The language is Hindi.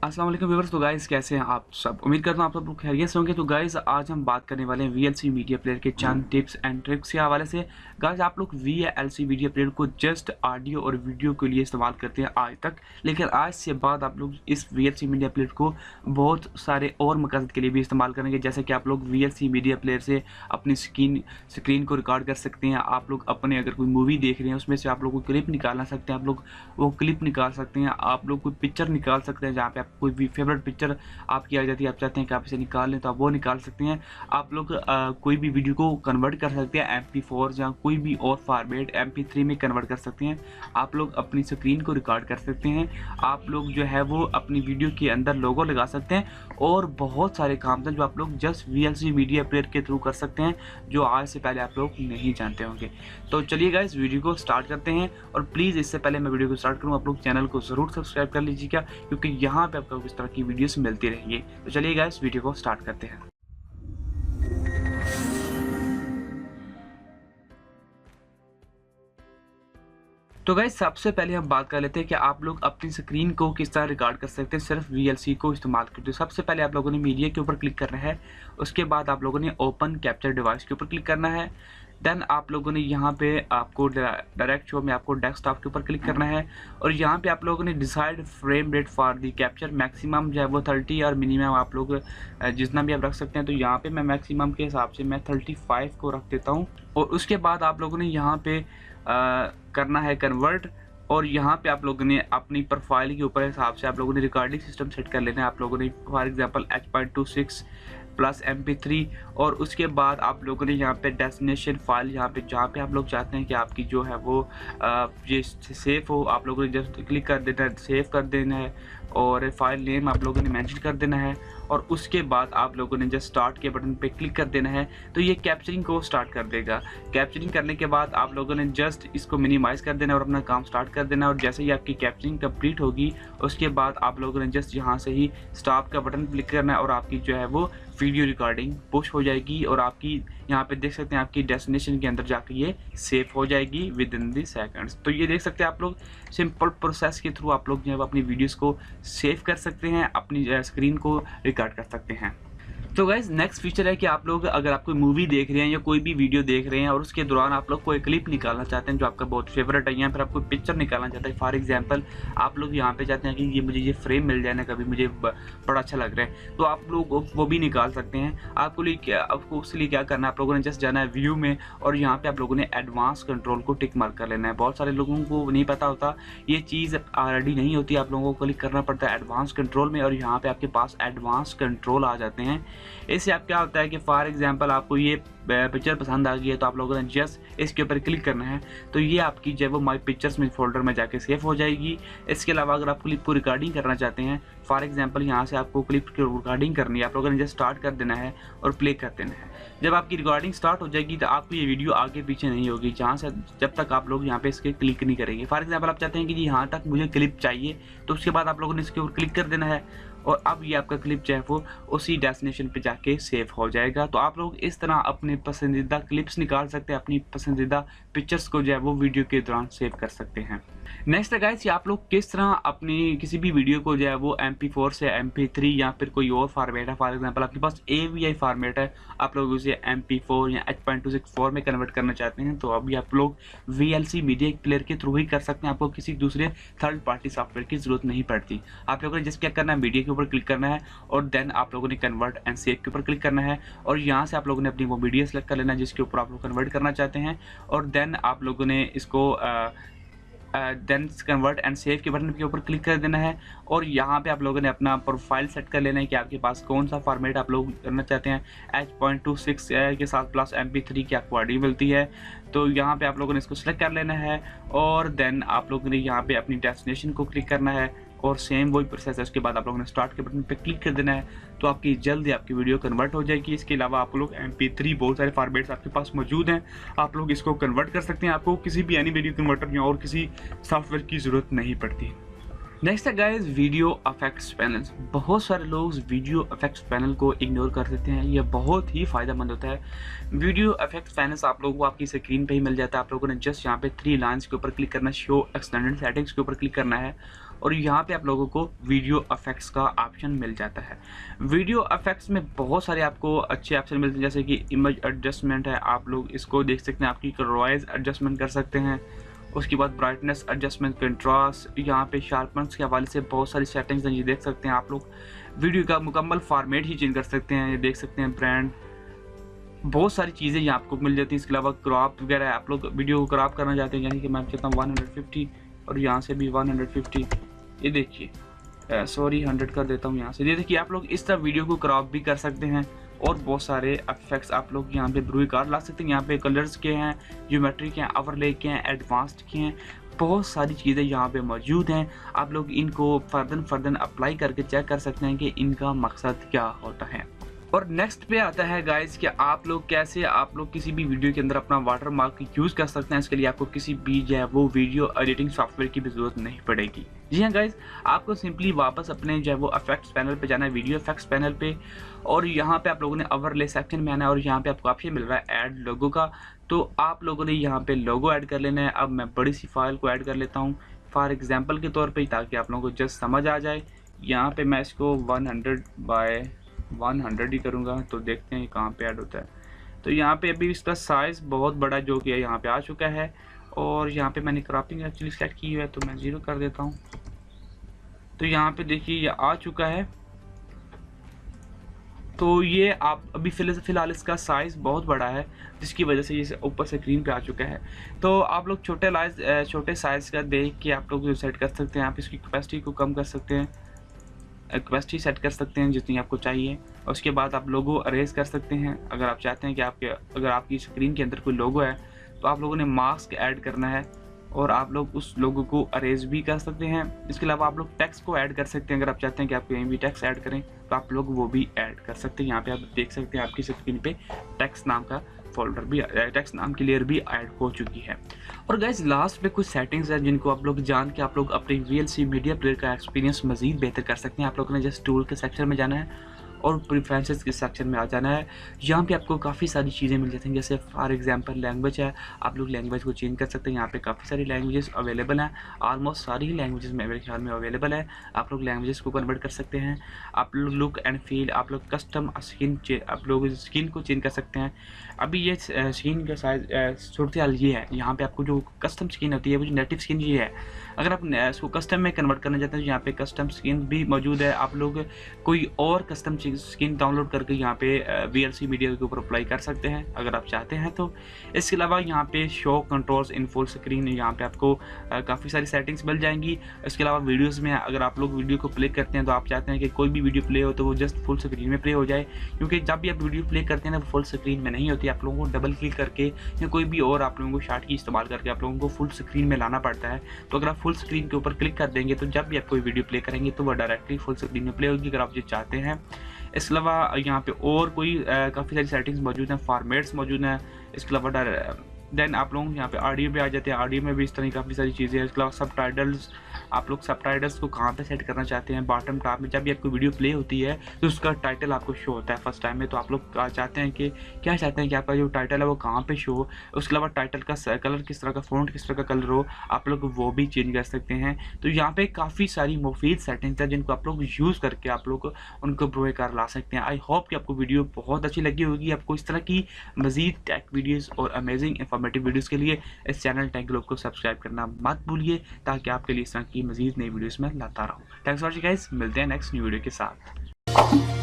अस्सलाम वालेकुम व्यूअर्स। तो गाइस कैसे हैं आप सब? उम्मीद करता हूँ आप सब लोग खैरियत से होंगे। तो गाइस आज हम बात करने वाले हैं VLC मीडिया प्लेयर के चंद टिप्स एंड ट्रिक्स के हवाले से। गाइस आप लोग VLC मीडिया प्लेयर को जस्ट ऑडियो और वीडियो के लिए इस्तेमाल करते हैं आज तक, लेकिन आज से बाद आप लोग इस VLC मीडिया प्लेयर को बहुत सारे और मकसद के लिए भी इस्तेमाल करेंगे। जैसे कि आप लोग VLC मीडिया प्लेयर से अपनी स्क्रीन को रिकॉर्ड कर सकते हैं। आप लोग अपने अगर कोई मूवी देख रहे हैं उसमें से आप लोग कोई क्लिप निकालना सकते हैं, आप लोग वो क्लिप निकाल सकते हैं। आप लोग कोई पिक्चर निकाल सकते हैं जहाँ पे कोई भी फेवरेट पिक्चर आपकी आ जाती है, आप चाहते हैं कि आप इसे निकाल लें तो आप वो निकाल सकते हैं। आप लोग कोई भी वीडियो को कन्वर्ट कर सकते हैं MP4 या कोई भी और फॉर्मेट MP3 में कन्वर्ट कर सकते हैं। आप लोग अपनी स्क्रीन को रिकॉर्ड कर सकते हैं। आप लोग जो है वो अपनी वीडियो के अंदर लोगो लगा सकते हैं और बहुत सारे काम हैं जो आप लोग जस्ट VLC मीडिया प्लेयर के थ्रू कर सकते हैं, जो आज से पहले आप लोग नहीं जानते होंगे। तो चलिए गाइस वीडियो को स्टार्ट करते हैं। और प्लीज़ इससे पहले मैं वीडियो को स्टार्ट करूँ, आप लोग चैनल को ज़रूर सब्सक्राइब कर लीजिएगा, क्योंकि यहाँ पे आपको इस तरह की वीडियोस मिलती रहेंगी। तो चलिए गाइस वीडियो को स्टार्ट करते हैं। तो गाइस सबसे पहले हम बात कर लेते हैं कि आप लोग अपनी स्क्रीन को किस तरह रिकॉर्ड कर सकते हैं सिर्फ VLC को इस्तेमाल करते हैं। सबसे पहले आप लोगों ने मीडिया के ऊपर क्लिक करना है, उसके बाद आप लोगों ने ओपन कैप्चर डिवाइस के ऊपर क्लिक करना है। देन आप लोगों ने यहाँ पे आपको डायरेक्ट शो में आपको डेस्कटॉप के ऊपर क्लिक करना है और यहाँ पे आप लोगों ने decide frame rate for the capture, maximum जो है वो 30 और मिनिमम आप लोग जितना भी आप रख सकते हैं। तो यहाँ पे मैं मैक्सिमम के हिसाब से मैं 35 को रख देता हूँ। और उसके बाद आप लोगों ने यहाँ पे करना है कन्वर्ट, और यहाँ पे आप लोगों ने अपनी प्रोफाइल के ऊपर हिसाब से आप लोगों ने रिकॉर्डिंग सिस्टम सेट कर लेना है। आप लोगों ने for example H.26 plus MP3, और उसके बाद आप लोगों ने यहाँ पे डेस्टिनेशन फाइल यहाँ पे जहाँ पे आप लोग चाहते हैं कि आपकी जो है वो ये सेव हो, आप लोगों ने जस्ट क्लिक कर देना है, सेव कर देना है और फाइल नेम आप लोगों ने मेंशन कर देना है। और उसके बाद आप लोगों ने जस्ट स्टार्ट के बटन पे क्लिक कर देना है, तो ये कैप्चरिंग को स्टार्ट कर देगा। कैप्चरिंग करने के बाद आप लोगों ने जस्ट इसको मिनिमाइज़ कर देना और अपना काम स्टार्ट कर देना। और जैसे ही आपकी कैप्चरिंग कंप्लीट होगी उसके बाद आप लोगों ने जस्ट यहाँ से ही स्टॉप का बटन क्लिक करना है और आपकी जो है वो वीडियो रिकॉर्डिंग पुश हो जाएगी और आपकी यहाँ पे देख सकते हैं आपकी डेस्टिनेशन के अंदर जाकर ये सेव हो जाएगी विद इन दी सेकंड्स। तो ये देख सकते हैं आप लोग सिंपल प्रोसेस के थ्रू आप लोग जो है अपनी वीडियोस को सेव कर सकते हैं, अपनी स्क्रीन को रिकॉर्ड कर सकते हैं। तो गाइज नेक्स्ट फीचर है कि आप लोग अगर आप कोई मूवी देख रहे हैं या कोई भी वीडियो देख रहे हैं और उसके दौरान आप लोग कोई क्लिप निकालना चाहते हैं जो आपका बहुत फेवरेट है, या फिर आप कोई पिक्चर निकालना चाहते हैं। फॉर एग्जांपल आप लोग यहाँ पे चाहते हैं कि ये मुझे ये फ्रेम मिल जाए ना, कभी मुझे बड़ा अच्छा लग रहा है, तो आप लोग वो भी निकाल सकते हैं। आपको उसके लिए क्या करना है, आप लोगों ने जस्ट जाना है व्यू में और यहाँ पे आप लोगों ने एडवांस कंट्रोल को टिक मार्क कर लेना है। बहुत सारे लोगों को नहीं पता होता, ये चीज़ ऑलरेडी नहीं होती, आप लोगों को क्लिक करना पड़ता है एडवांस कंट्रोल में और यहाँ पे आपके पास एडवांस कंट्रोल आ जाते हैं। इससे आप क्या होता है कि फॉर एग्जांपल आपको ये पिक्चर पसंद आ गई है तो आप लोगों ने जस्ट इसके ऊपर क्लिक करना है, तो ये आपकी जो है वो माई पिक्चर्स में फोल्डर में जाके सेव हो जाएगी। इसके अलावा अगर आप क्लिप को रिकॉर्डिंग करना चाहते हैं, फॉर एग्जांपल यहाँ से आपको क्लिप की रिकॉर्डिंग करनी है, आप लोगों ने जस्ट स्टार्ट कर देना है और प्ले कर देना है। जब आपकी रिकॉर्डिंग स्टार्ट हो जाएगी तो आपको ये वीडियो आगे पीछे नहीं होगी जहाँ से जब तक आप लोग यहाँ पे इसके क्लिक नहीं करेंगे। फॉर एग्जांपल आप चाहते हैं कि जी यहाँ तक मुझे क्लिप चाहिए, तो उसके बाद आप लोगों ने इसके ऊपर क्लिक कर देना है और अब ये आपका क्लिप जो है वो उसी डेस्टिनेशन पे जाके सेव हो जाएगा। तो आप लोग इस तरह अपने पसंदीदा क्लिप्स निकाल सकते हैं, अपनी पसंदीदा पिक्चर्स को जो है वो वीडियो के दौरान सेव कर सकते हैं। नेक्स्ट है गाइस, आप लोग किस तरह अपनी किसी भी वीडियो को जो है वो MP4 से MP3 या फिर कोई और फॉर्मेट है, फॉर एग्जांपल आपके पास AVI फॉर्मेट है, आप लोग उसे MP4 या H.26 में कन्वर्ट करना चाहते हैं, तो अभी आप लोग VLC मीडिया प्लेयर के थ्रू ही कर सकते हैं। आपको किसी दूसरे थर्ड पार्टी सॉफ्टवेयर की जरूरत नहीं पड़ती। आप लोगों ने जस्ट क्या करना है, मीडिया के ऊपर क्लिक करना है और देन आप लोगों ने कन्वर्ट एंड सेव के ऊपर क्लिक करना है और यहाँ से आप लोगों ने अपनी वो वीडियो सेलेक्ट कर लेना है जिसके ऊपर आप लोग कन्वर्ट करना चाहते हैं और देन आप लोगों ने इसको देन कन्वर्ट एंड सेव के बटन के ऊपर क्लिक कर देना है और यहाँ पे आप लोगों ने अपना प्रोफाइल सेट कर लेना है कि आपके पास कौन सा फॉर्मेट आप लोग करना चाहते हैं। H.26 के साथ प्लस MP3 की आपको ऑडियो मिलती है, तो यहाँ पे आप लोगों ने इसको सेलेक्ट कर लेना है और देन आप लोगों ने यहाँ पे अपनी डेस्टिनेशन को क्लिक करना है और सेम वही प्रोसेस है। उसके बाद आप लोगों ने स्टार्ट के बटन पे क्लिक कर देना है, तो आपकी जल्दी आपकी वीडियो कन्वर्ट हो जाएगी। इसके अलावा आप लोग MP3 बहुत सारे फॉर्मेट्स आपके पास मौजूद हैं, आप लोग इसको कन्वर्ट कर सकते हैं। आपको किसी भी एनी वीडियो कन्वर्टर या और किसी सॉफ्टवेयर की ज़रूरत नहीं पड़ती। नेक्स्ट है गाइस वीडियो इफेक्ट्स पैनल। बहुत सारे लोग वीडियो इफेक्ट्स पैनल को इग्नोर कर देते हैं, यह बहुत ही फ़ायदेमंद होता है। वीडियो इफेक्ट्स पैनल आप लोगों को आपकी स्क्रीन पे ही मिल जाता है। आप लोगों ने जस्ट यहाँ पे 3 लाइन्स के ऊपर क्लिक करना, शो एक्सटेंडेड सेटिंग्स के ऊपर क्लिक करना है और यहाँ पे आप लोगों को वीडियो इफेक्ट्स का ऑप्शन मिल जाता है। वीडियो इफेक्ट्स में बहुत सारे आपको अच्छे ऑप्शन मिलते हैं, जैसे कि इमेज एडजस्टमेंट है, आप लोग इसको देख सकते हैं, आपकी नॉइज़ एडजस्टमेंट कर सकते हैं। उसके बाद ब्राइटनेस एडजस्टमेंट, कंट्रास्ट, यहाँ पे शार्पनेस के हवाले से बहुत सारी सेटिंग्स हैं, ये देख सकते हैं आप लोग। वीडियो का मुकम्मल फॉर्मेट ही चेंज कर सकते हैं, ये देख सकते हैं। ब्रांड, बहुत सारी चीज़ें यहाँ आपको मिल जाती हैं। इसके अलावा क्रॉप वगैरह, आप लोग वीडियो को क्रॉप करना चाहते हैं, यानी कि मैं चाहता हूँ 150 और यहाँ से भी 150, ये देखिए सॉरी 100 कर देता हूँ यहाँ से। ये देखिए आप लोग इस तरह वीडियो को क्रॉप भी कर सकते हैं और बहुत सारे इफेक्ट्स आप लोग यहाँ पे ब्रू कार ला सकते हैं। यहाँ पे कलर्स के हैं, ज्योमेट्री के हैं, ओवरले के हैं, एडवांस्ड के हैं, बहुत सारी चीज़ें यहाँ पे मौजूद हैं। आप लोग इनको फर्दन अप्लाई करके चेक कर सकते हैं कि इनका मकसद क्या होता है। और नेक्स्ट पे आता है गाइस कि आप लोग किसी भी वीडियो के अंदर अपना वाटर मार्क यूज़ कर सकते हैं। इसके लिए आपको किसी भी जो है वो वीडियो एडिटिंग सॉफ्टवेयर की भी ज़रूरत नहीं पड़ेगी। जी हाँ गाइस, आपको सिंपली वापस अपने जो है वो इफेक्ट्स पैनल पे जाना है, वीडियो इफेक्ट्स पैनल पे, और यहाँ पे आप लोगों ने ओवरले सेक्शन में आना है और यहाँ पे आपको ऑप्शन मिल रहा है ऐड लोगो का। तो आप लोगों ने यहाँ पे लोगो ऐड कर लेना है। अब मैं बड़ी सी फाइल को ऐड कर लेता हूँ फॉर एग्जाम्पल के तौर पर, ताकि आप लोगों को जस्ट समझ आ जाए। यहाँ पे मैं इसको 100 बाय 100 ही करूँगा, तो देखते हैं कहाँ पे ऐड होता है। तो यहाँ पे अभी इसका साइज़ बहुत बड़ा जो कि यहाँ पे आ चुका है, और यहाँ पे मैंने क्रॉपिंग एक्चुअली सेलेक्ट की है, तो मैं 0 कर देता हूँ। तो यहाँ पे देखिए ये आ चुका है। तो ये आप अभी फ़िलहाल इसका साइज़ बहुत बड़ा है, जिसकी वजह से ये ऊपर से स्क्रीन पे आ चुका है। तो आप लोग छोटे साइज़ का देख के आप लोग सेट कर सकते हैं। आप इसकी कैपेसिटी को कम कर सकते हैं, कैपेसिटी सेट कर सकते हैं जितनी आपको चाहिए। और उसके बाद आप लोगो अरेज कर सकते हैं। अगर आप चाहते हैं कि अगर आपकी स्क्रीन के अंदर कोई लोगो है, तो आप लोगों ने मास्क ऐड करना है और आप लोग उस लोगो को अरेज भी कर सकते हैं। इसके अलावा आप लोग टेक्स्ट को ऐड कर सकते हैं। अगर आप चाहते हैं कि आप कहीं भी टेक्स्ट ऐड करें, तो आप लोग वो भी ऐड कर सकते हैं। यहाँ पे आप देख सकते हैं आपकी स्क्रीन पे टेक्स्ट नाम का फोल्डर भी, टेक्स्ट नाम की लेयर भी ऐड हो चुकी है। और गाइज लास्ट पे कुछ सेटिंग्स हैं जिनको आप लोग जान के आप लोग अपने VLC मीडिया प्लेयर का एक्सपीरियंस मजीद बेहतर कर सकते हैं। आप लोगों ने जस्ट टूल के सेक्शन में जाना है और प्रेफरेंसेस के सेक्शन में आ जाना है। यहाँ पे आपको काफ़ी सारी चीज़ें मिल जाती हैं, जैसे फॉर एग्जांपल लैंग्वेज है, आप लोग लैंग्वेज को चेंज कर सकते हैं। यहाँ पे काफ़ी सारी लैंग्वेजेस अवेलेबल हैं, ऑलमोस्ट सारी ही लैंग्वेजेस मेरे ख्याल में अवेलेबल है। आप लोग लैंग्वेजेस को कन्वर्ट कर सकते हैं। आप लोग लुक एंड फील, आप लोग कस्टम आप लोग स्किन को चेंज कर सकते हैं। अभी ये स्किन का साइज सूरत हाल ये है, यहाँ पे आपको जो कस्टम स्किन होती है, वो जो नेटिव स्किन ये है, अगर आप इसको कस्टम में कन्वर्ट करना चाहते हैं, तो यहाँ पे कस्टम स्किन भी मौजूद है। आप लोग कोई और कस्टम स्किन डाउनलोड करके यहाँ पे VLC मीडिया के ऊपर अप्लाई कर सकते हैं अगर आप चाहते हैं तो। इसके अलावा यहाँ पे show controls in full screen, यहाँ पे आपको काफ़ी सारी सेटिंग्स मिल जाएंगी। इसके अलावा वीडियोस में अगर आप लोग वीडियो को प्ले करते हैं, तो आप चाहते हैं कि कोई भी वीडियो प्ले हो तो वो जस्ट फुल स्क्रीन में प्ले हो जाए, क्योंकि जब भी आप वीडियो प्ले करते हैं ना, वो फुल स्क्रीन में नहीं होती। आप लोगों को डबल क्लिक करके या कोई भी और आप लोगों को शॉर्ट की इस्तेमाल करके आप लोगों को फुल स्क्रीन में लाना पड़ता है। तो अगर आप फुल स्क्रीन के ऊपर क्लिक कर देंगे, तो जब भी आप कोई वीडियो प्ले करेंगे तो वो डायरेक्टली फुल स्क्रीन में प्ले होगी, अगर आप ये चाहते हैं। इसके अलावा यहाँ पे और कोई काफ़ी सारी सेटिंग्स मौजूद हैं, फॉर्मेट्स मौजूद हैं। इसके अलावा देन आप लोग यहाँ पे ऑडियो पे आ जाते हैं, ऑडियो में भी इस तरह की काफ़ी सारी चीज़ें हैं। इसके अलावा सबटाइटल्स, आप लोग सबटाइटल्स को कहाँ पे सेट करना चाहते हैं, बॉटम टॉप में जब भी आपको वीडियो प्ले होती है तो उसका टाइटल आपको शो होता है फर्स्ट टाइम में। तो आप लोग चाहते हैं कि आपका जो टाइटल है वो कहाँ पे शो हो। उसके अलावा टाइटल का कलर किस तरह का, फ़ॉन्ट किस तरह का कलर हो, आप लोग वो भी चेंज कर सकते हैं। तो यहाँ पे काफ़ी सारी मुफीद सेटिंग्स हैं जिनको आप लोग यूज़ करके आप लोग उनको प्रोवाइड कर ला सकते हैं। आई होप कि आपको वीडियो बहुत अच्छी लगी होगी। आपको इस तरह की मज़ीद टेक वीडियोज़ और अमेजिंग इंफॉर्मेटिव वीडियोज़ के लिए इस चैनल टेक ग्लोब को सब्सक्राइब करना मत भूलिए, ताकि आपके लिए इस तरह की मज़ीद नई वीडियोज़ में लाता रहूँ। थैंक्स फॉर वॉचिंग गाइस, मिलते हैं नेक्स्ट न्यू वीडियो के साथ।